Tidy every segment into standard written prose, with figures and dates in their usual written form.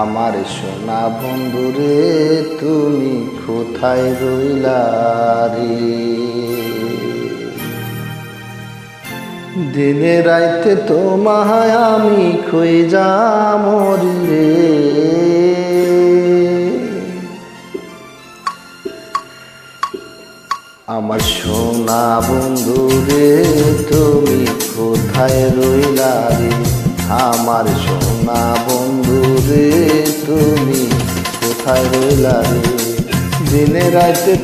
আমার সোনা বন্ধুরে তুমি কোথায় রইলা রে? দিনে রাইতে তোমায় আমি খুঁজা মরি রে। আমার সোনা বন্ধুরে তুমি কোথায় রইলা রে? আমার সোনা বন্ধুরে তুমি কোথায় রইলা রে? দিনে রাইতে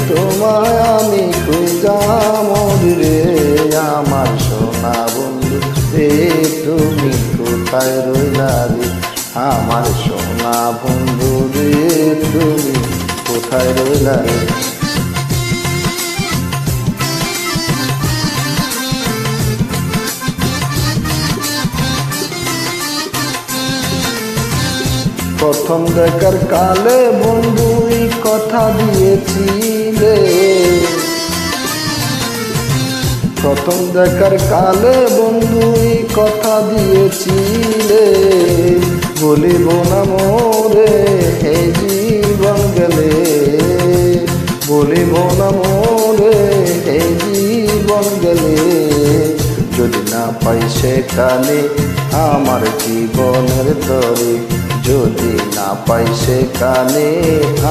তোমায় আমি খুঁজা মরি রে। আমার সোনা বন্ধু রে তুমি কোথায় রইলা রে? আমার সোনা বন্ধু রে তুমি কোথায় রইলা রে? প্রথম দেখার কালে বন্ধুই কথা দিয়েছিলে, প্রথম দেখার কালে বন্ধুই কথা দিয়েছিলে। বলিব না মোরে হে জীবন গেলে, বলিব না মোরে হে জীবন গেলে। যদি না পাই সেখানে আমার জীবনের তরে, যদি না পাই সেখানে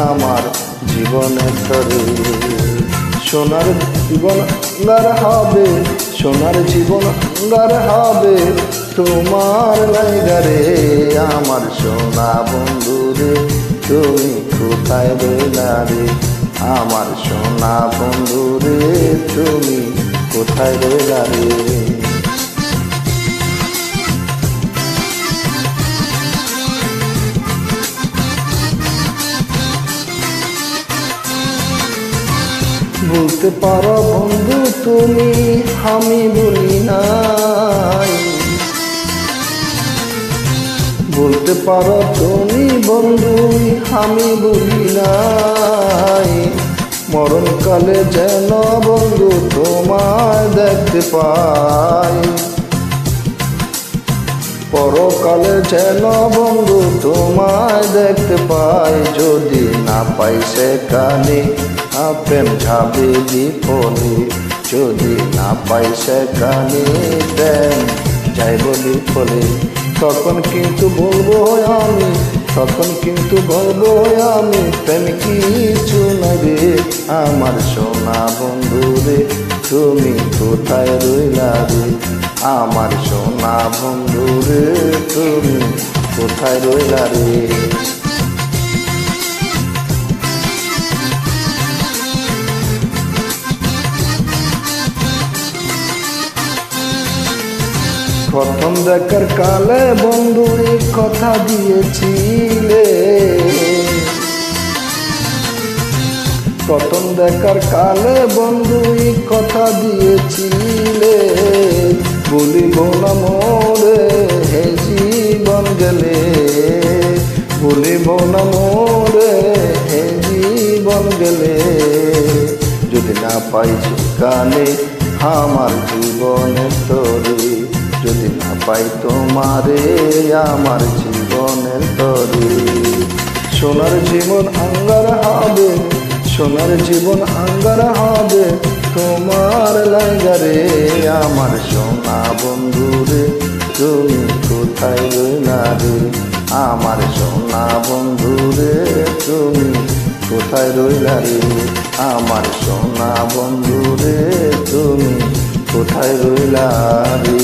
আমার জীবনের তরে। সোনার জীবন অঙ্গার হবে, সোনার জীবন অঙ্গার হবে তোমার লাইগারে। আমার সোনা বন্ধুরে তুমি কোথায় রইলা রে? আমার সোনা বন্ধুরে তুমি কোথায় রইলা রে? বলতে পারো বন্ধু তুমি আমি বলি নাই, বলতে পারো তুমি বন্ধু আমি বলি নাই। মরণকালে যেন বন্ধু তোমায় দেখতে পাই, পরকালে যেন বন্ধু তোমায় দেখতে পাই। যদি না পাই সেখানে প্রেম যাবে বিফলে, যদি না পাই সেখানে প্রেম যাইব বিফলে। তখন কিন্তু বলবো আমি, তখন কিন্তু বলবো আমি প্রেম কিছু না রে। আমার সোনা বন্ধুরে তুমি কোথায় রইলা রে? আমার সোনা বন্ধুরে তুমি কোথায় রইলা রে? প্রথম দেখার কালে বন্ধু কথা দিয়েছিলে, প্রথম দেখার কালে বন্ধু কথা দিয়েছিলে। বলিব না মোরে হে জীবন গেলে, বলিব না মোরে হে জীবন গেলে। যদি না পাই সেখানে আমার জীবনের তরে, যদি না পাই তোমারে আমার জীবনের তরে। সোনার জীবন আঙ্গার হবে, সোনার জীবন আঙ্গার হবে তোমার লাইগারে। আমার সোনা বন্ধুরে তুমি কোথায় রইলা রে? আমার সোনা বন্ধুরে তুমি কোথায় রইলা রে? আমার সোনা বন্ধুরে তুমি কোথায় রইলা রে?